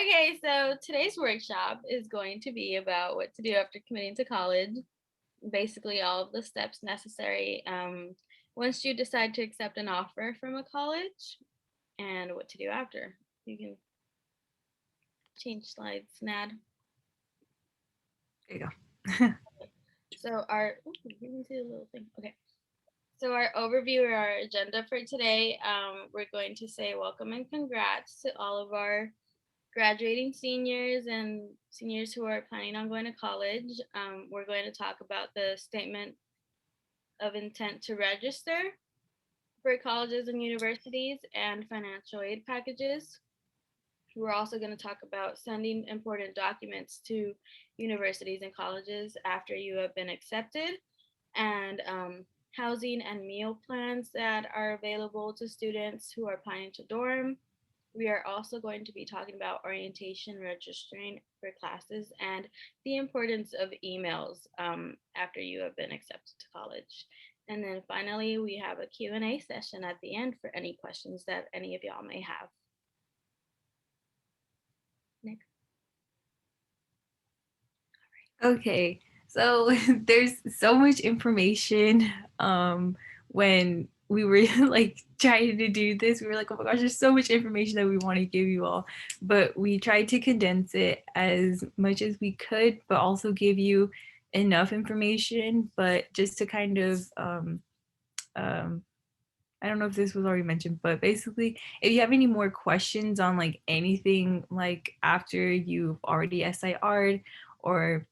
Okay, so today's workshop is going to be about what to do after committing to college. Basically, all of the steps necessary once you decide to accept an offer from a college and what to do after. You can change slides, Nad. There you go. So our you can see the little thing. Okay. So our overview or our agenda for today, we're going to say welcome and congrats to all of our graduating seniors and seniors who are planning on going to college. We're going to talk about the statement of intent to register for colleges and universities and financial aid packages. We're also going to talk about sending important documents to universities and colleges after you have been accepted, and housing and meal plans that are available to students who are planning to dorm. We are also going to be talking about orientation, registering for classes, and the importance of emails after you have been accepted to college. And then finally, we have a Q&A session at the end for any questions that any of y'all may have. Nick? Okay, so there's so much information. When we were like trying to do this, we were like, oh my gosh, there's so much information that we want to give you all. But we tried to condense it as much as we could, but also give you enough information, but just to kind of um, I don't know if this was already mentioned, but basically, if you have any more questions on like anything, like after you've already SIR'd or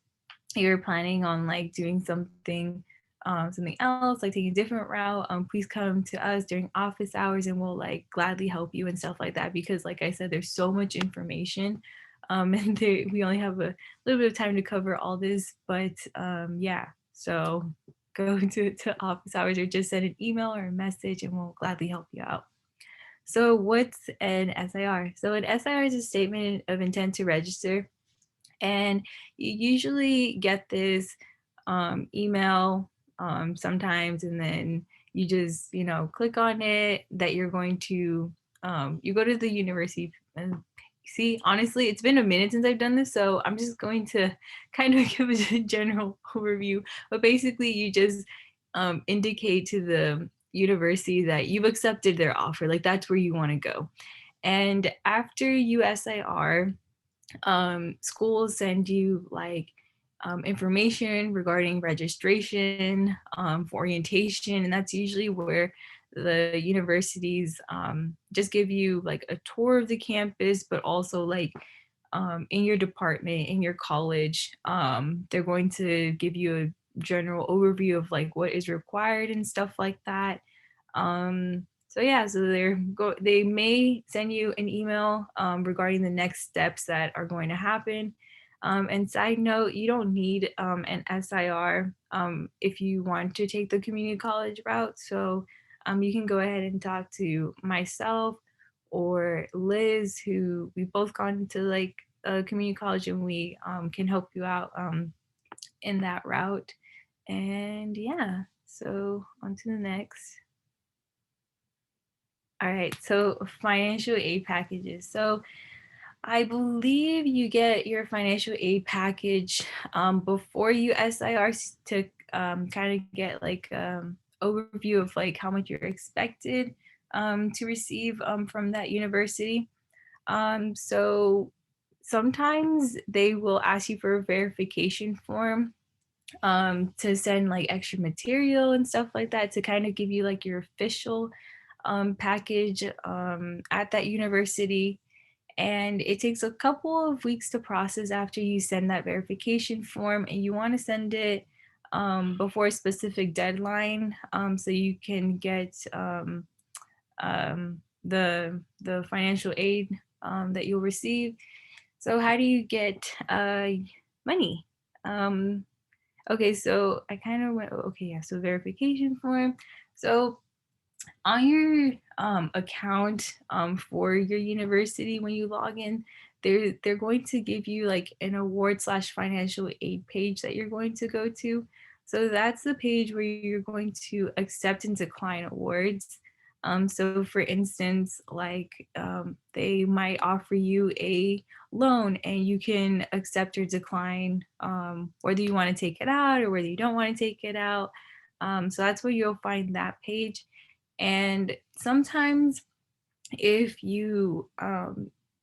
you're planning on like doing something else, like taking a different route, please come to us during office hours and we'll like gladly help you and stuff like that. Because like I said, there's so much information, and we only have a little bit of time to cover all this. But yeah, so go to office hours or just send an email or a message and we'll gladly help you out. So what's an SIR? So an SIR is a statement of intent to register, and you usually get this email sometimes, and then you just click on it that you're going to you go to the university. And see, honestly, it's been a minute since I've done this, so I'm just going to kind of give a general overview. But basically, you just indicate to the university that you've accepted their offer, like that's where you want to go. And after USIR, schools send you like information regarding registration, for orientation, and that's usually where the universities just give you like a tour of the campus, but also like in your department, in your college, they're going to give you a general overview of like what is required and stuff like that. So yeah, so they may send you an email regarding the next steps that are going to happen. And side note, you don't need an SIR if you want to take the community college route. So you can go ahead and talk to myself or Liz, who we've both gone to like a community college, and we can help you out in that route. And yeah, so on to the next. All right, so financial aid packages. So I believe you get your financial aid package before you SIR to kind of get like overview of like how much you're expected to receive from that university. So sometimes they will ask you for a verification form to send like extra material and stuff like that to kind of give you like your official package at that university. And it takes a couple of weeks to process after you send that verification form, and you want to send it before a specific deadline, so you can get the financial aid that you'll receive. So how do you get money? Um, okay, so I kind of went, okay, yeah, so verification form. So on your account for your university, when you log in, they're going to give you like an award slash financial aid page that you're going to go to. So that's the page where you're going to accept and decline awards. So, for instance, like they might offer you a loan and you can accept or decline whether you want to take it out or whether you don't want to take it out. So, that's where you'll find that page. And sometimes, if you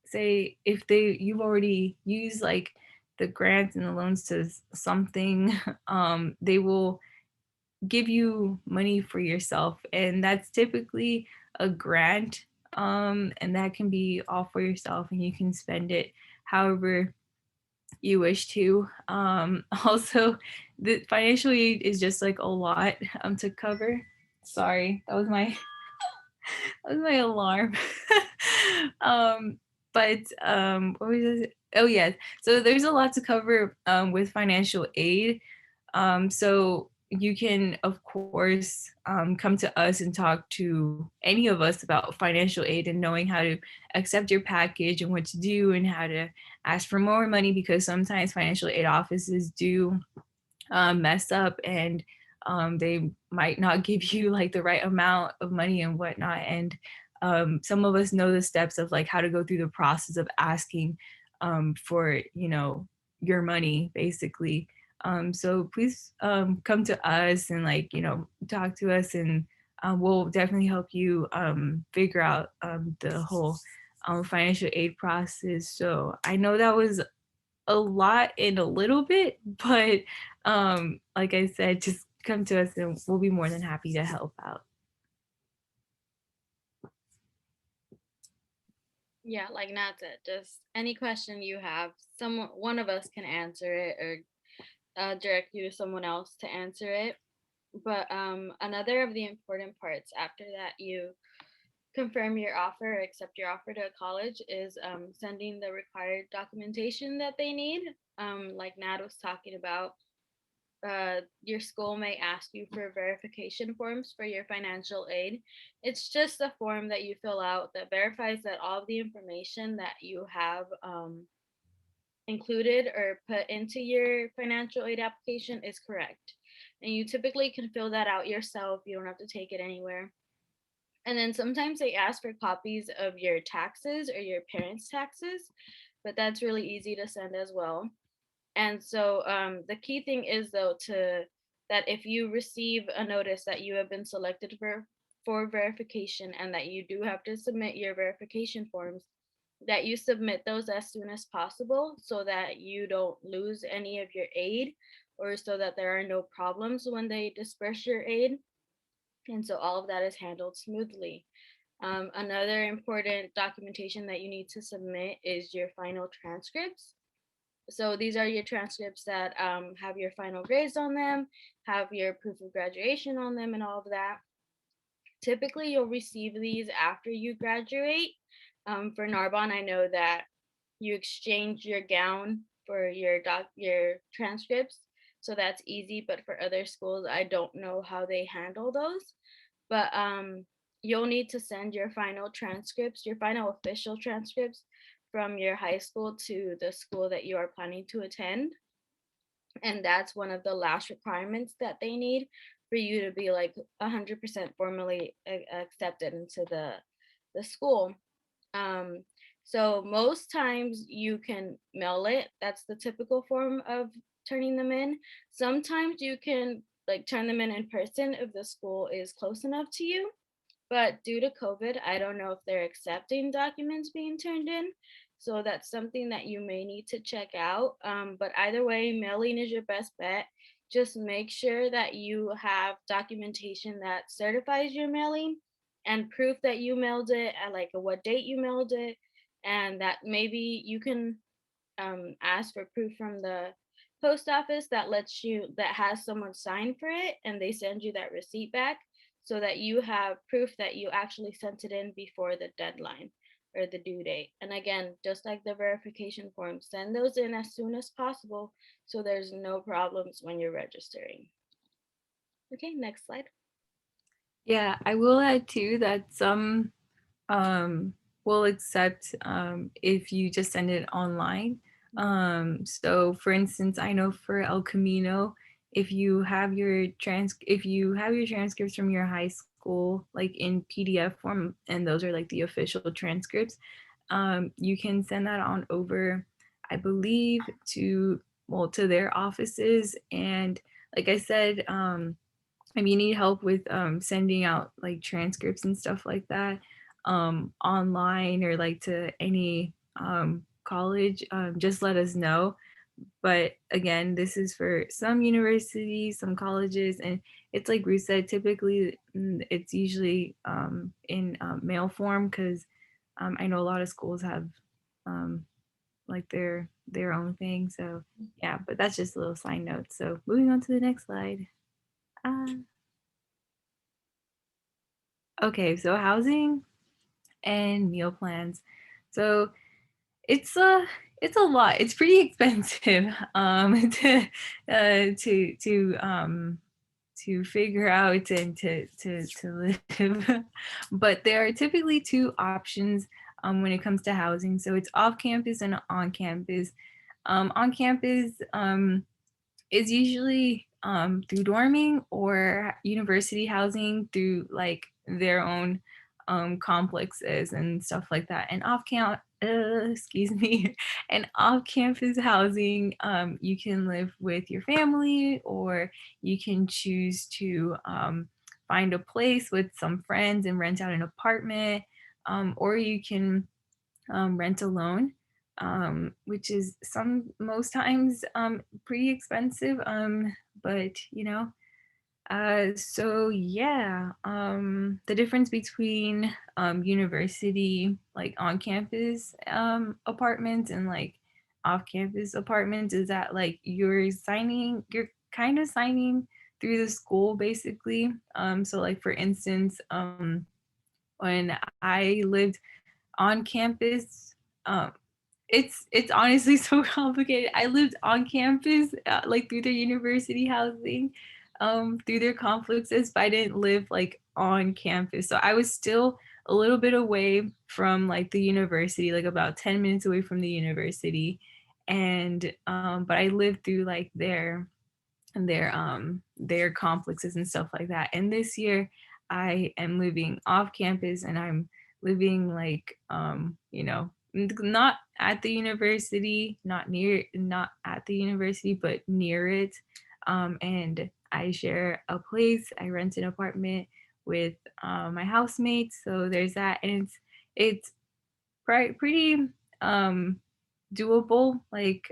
say if you've already used like the grants and the loans to something, they will give you money for yourself, and that's typically a grant, and that can be all for yourself and you can spend it however you wish to. Also, the financial aid is just like a lot to cover. Sorry, that was my alarm. um, but what was it? Oh yes. So there's a lot to cover with financial aid. So you can, of course, come to us and talk to any of us about financial aid and knowing how to accept your package and what to do and how to ask for more money, because sometimes financial aid offices do mess up, and they might not give you like the right amount of money and whatnot. And some of us know the steps of like how to go through the process of asking for, your money basically. So please come to us and like, talk to us, and we'll definitely help you figure out the whole financial aid process. So I know that was a lot in a little bit, but like I said, just come to us and we'll be more than happy to help out. Yeah, like Nat said, just any question you have, one of us can answer it or direct you to someone else to answer it. But another of the important parts after that you confirm your offer or accept your offer to a college is sending the required documentation that they need. Like Nat was talking about, your school may ask you for verification forms for your financial aid. It's just a form that you fill out that verifies that all of the information that you have included or put into your financial aid application is correct. And you typically can fill that out yourself. You don't have to take it anywhere. And then sometimes they ask for copies of your taxes or your parents' taxes, but that's really easy to send as well. And so the key thing is though to that if you receive a notice that you have been selected for verification and that you do have to submit your verification forms, that you submit those as soon as possible so that you don't lose any of your aid or so that there are no problems when they disperse your aid. And so all of that is handled smoothly. Another important documentation that you need to submit is your final transcripts. So these are your transcripts that have your final grades on them, have your proof of graduation on them, and all of that. Typically, you'll receive these after you graduate. For Narbonne, I know that you exchange your gown for your transcripts, so that's easy. But for other schools, I don't know how they handle those. But you'll need to send your final transcripts, your final official transcripts from your high school to the school that you are planning to attend. And that's one of the last requirements that they need for you to be like 100% formally accepted into the school. um so most times you can mail it. That's the typical form of turning them in. Sometimes you can like turn them in person if the school is close enough to you, but due to COVID, I don't know if they're accepting documents being turned in. So that's something that you may need to check out. But either way, mailing is your best bet. Just make sure that you have documentation that certifies your mailing and proof that you mailed it at like what date you mailed it. And that maybe you can ask for proof from the post office that has someone sign for it and they send you that receipt back so that you have proof that you actually sent it in before the deadline or the due date. And again, just like the verification form, send those in as soon as possible so there's no problems when you're registering. Okay, next slide. Yeah, I will add too that some um, will accept if you just send it online. So, for instance, I know for El Camino, if you have your transcripts from your high school, school like in PDF form, and those are like the official transcripts, you can send that on over, I believe, to to their offices. And like I said, if you need help with sending out like transcripts and stuff like that online, or like to any college, just let us know. But again, this is for some universities, some colleges, and it's like Ruth said, typically it's usually in mail form, because I know a lot of schools have um, like their own thing. So yeah, but that's just a little side note. So moving on to the next slide. Uh, okay, so housing and meal plans. So it's a lot. It's pretty expensive to figure out and to live. But there are typically two options when it comes to housing. So it's off campus and on campus. On campus, is usually through dorming or university housing through like their own complexes and stuff like that. And excuse me, and off-campus housing, you can live with your family, or you can choose to find a place with some friends and rent out an apartment, or you can rent alone, which is most times pretty expensive. But you know, so yeah, the difference between university like on campus apartments and like off campus apartments is that like you're kind of signing through the school basically. So like for instance, when I lived on campus, um, it's honestly so complicated. I lived on campus, like through their university housing, through their complexes, but I didn't live like on campus. So I was still a little bit away from like the university, like about 10 minutes away from the university. And but I lived through like their complexes and stuff like that. And this year I am living off campus, and I'm living like not at the university, not at the university, but near it. And I share a place. I rent an apartment with my housemates. So there's that, and it's pretty um doable, like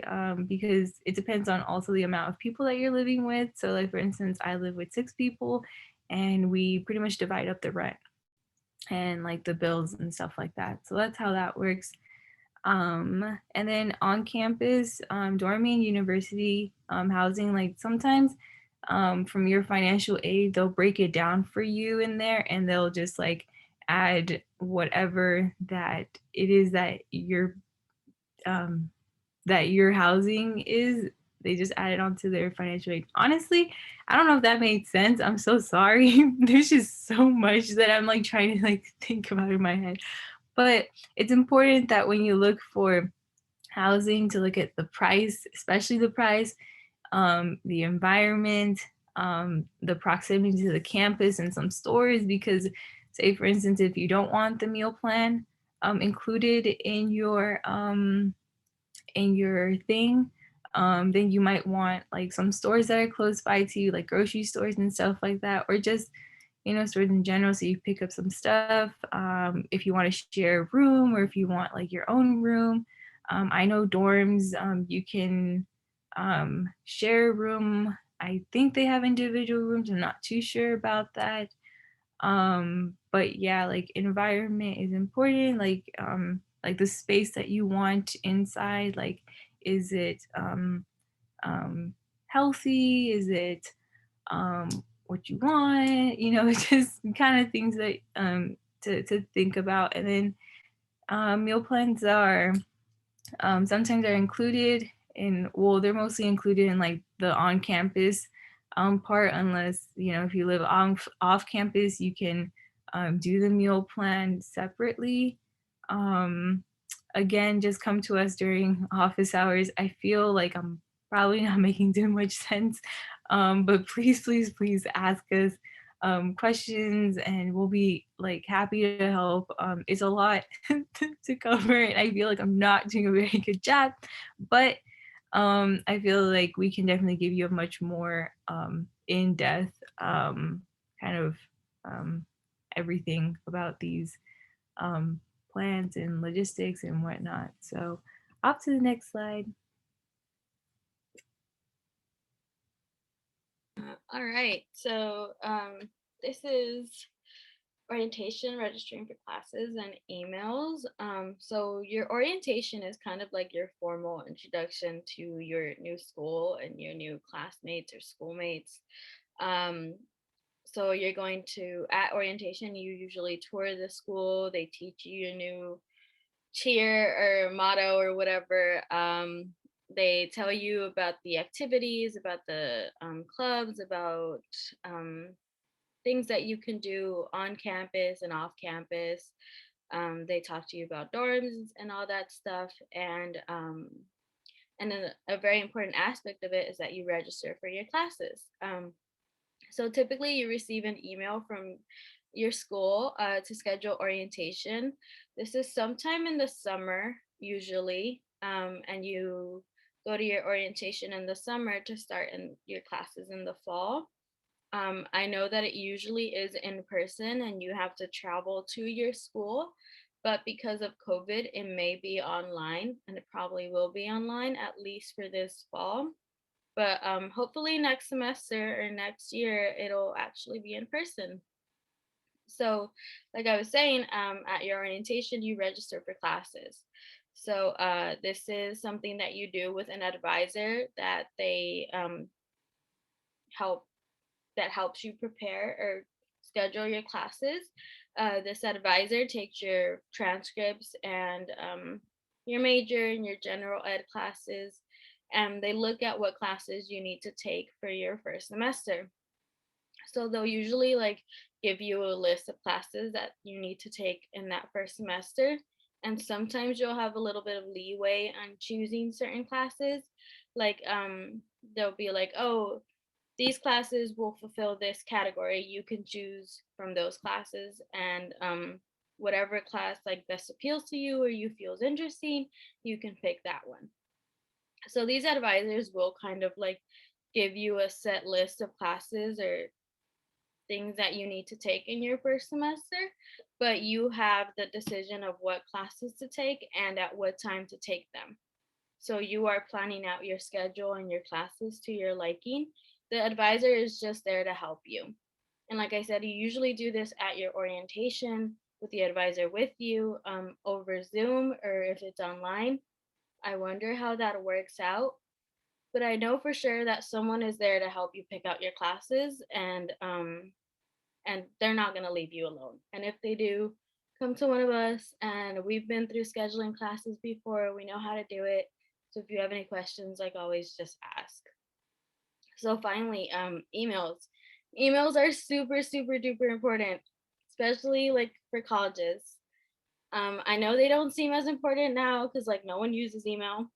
because it depends on also the amount of people that you're living with. So like for instance, I live with 6 people, and we pretty much divide up the rent and like the bills and stuff like that. So that's how that works. And then on campus, dorming, university housing, like sometimes from your financial aid, they'll break it down for you in there, and they'll just like add whatever that it is um, that your housing is. They just add it onto their financial aid. Honestly, I don't know if that made sense. I'm so sorry. There's just so much that I'm like trying to like think about in my head. But it's important that when you look for housing, to look at the price, especially the price, the environment, the proximity to the campus and some stores. Because, say, for instance, if you don't want the meal plan included in your thing, then you might want like some stores that are close by to you, like grocery stores and stuff like that, or just stores in general. So you pick up some stuff. If you want to share a room, or if you want like your own room. I know dorms, you can share a room. I think they have individual rooms. I'm not too sure about that. But yeah, like environment is important. Like the space that you want inside. Like, is it healthy? Is it um, what you want? Just kind of things that to think about. And then meal plans are sometimes are included in, well, they're mostly included in like the on-campus part, unless if you live off campus, you can do the meal plan separately. um, Again, just come to us during office hours. I feel like I'm probably not making too much sense, but please ask us questions, and we'll be like happy to help. It's a lot to cover, and I feel like I'm not doing a very good job, but I feel like we can definitely give you a much more in-depth kind of um, everything about these um, plans and logistics and whatnot. So off to the next slide. All right. So this is orientation, registering for classes, and emails. So your orientation is kind of like your formal introduction to your new school and your new classmates or schoolmates. Um, so you're going to, at orientation, you usually tour the school. They teach you your new cheer or motto or whatever. They tell you about the activities, about the clubs, about um, things that you can do on campus and off campus. They talk to you about dorms and all that stuff. And then a very important aspect of it is that you register for your classes. So typically, you receive an email from your school to schedule orientation. This is sometime in the summer, usually, and you go to your orientation in the summer to start in your classes in the fall. I know that it usually is in person and you have to travel to your school, but because of COVID, it may be online and it probably will be online at least for this fall. But hopefully next semester or next year, it'll actually be in person. So, like I was saying, at your orientation, you register for classes. So, this is something that you do with an advisor that they help that helps you prepare or schedule your classes. This advisor takes your transcripts and your major and your general ed classes, and they look at what classes you need to take for your first semester. So they'll usually like give you a list of classes that you need to take in that first semester. And sometimes you'll have a little bit of leeway on choosing certain classes. Like they'll be like, oh, these classes will fulfill this category. You can choose from those classes, and whatever class like best appeals to you or you feel is interesting, you can pick that one. So these advisors will kind of like give you a set list of classes or things that you need to take in your first semester, but you have the decision of what classes to take and at what time to take them. So you are planning out your schedule and your classes to your liking. The advisor is just there to help you. And like I said, you usually do this at your orientation with the advisor with you over Zoom, or if it's online. I wonder how that works out. But I know for sure that someone is there to help you pick out your classes, and they're not going to leave you alone. And if they do, come to one of us, and we've been through scheduling classes before. We know how to do it. So if you have any questions, like always, just ask. So finally, emails. Emails are super, super duper important, especially like for colleges. I know they don't seem as important now because like no one uses email,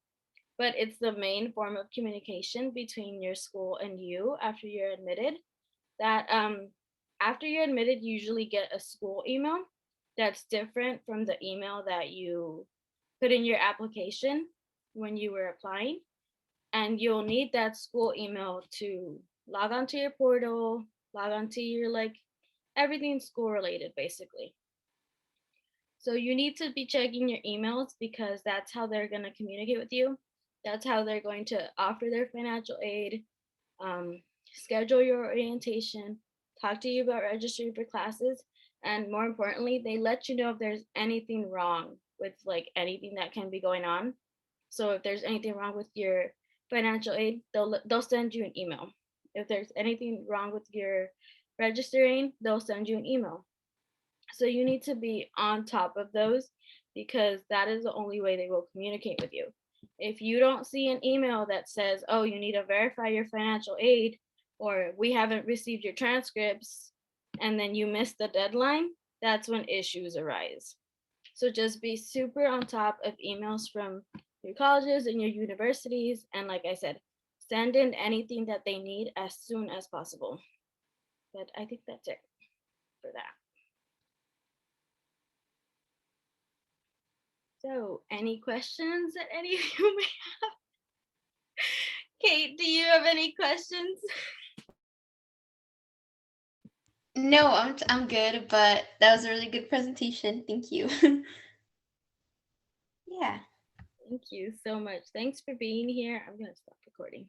but it's the main form of communication between your school and you after you're admitted. That after you're admitted, you usually get a school email that's different from the email that you put in your application when you were applying. And you'll need that school email to log onto your portal, log onto your like everything school related basically. So you need to be checking your emails because that's how they're going to communicate with you. That's how they're going to offer their financial aid, schedule your orientation, talk to you about registering for classes, and more importantly, they let you know if there's anything wrong with like anything that can be going on. So if there's anything wrong with your financial aid, they'll send you an email. If there's anything wrong with your registering, they'll send you an email. So you need to be on top of those because that is the only way they will communicate with you. If you don't see an email that says, oh, you need to verify your financial aid, or we haven't received your transcripts, and then you miss the deadline, that's when issues arise. So just be super on top of emails from your colleges and your universities. And like I said, send in anything that they need as soon as possible. But I think that's it. for that. So, any questions that any of you may have? Kate, do you have any questions? No, I'm good, but that was a really good presentation. Thank you. Yeah. Thank you so much. Thanks for being here. I'm going to stop recording.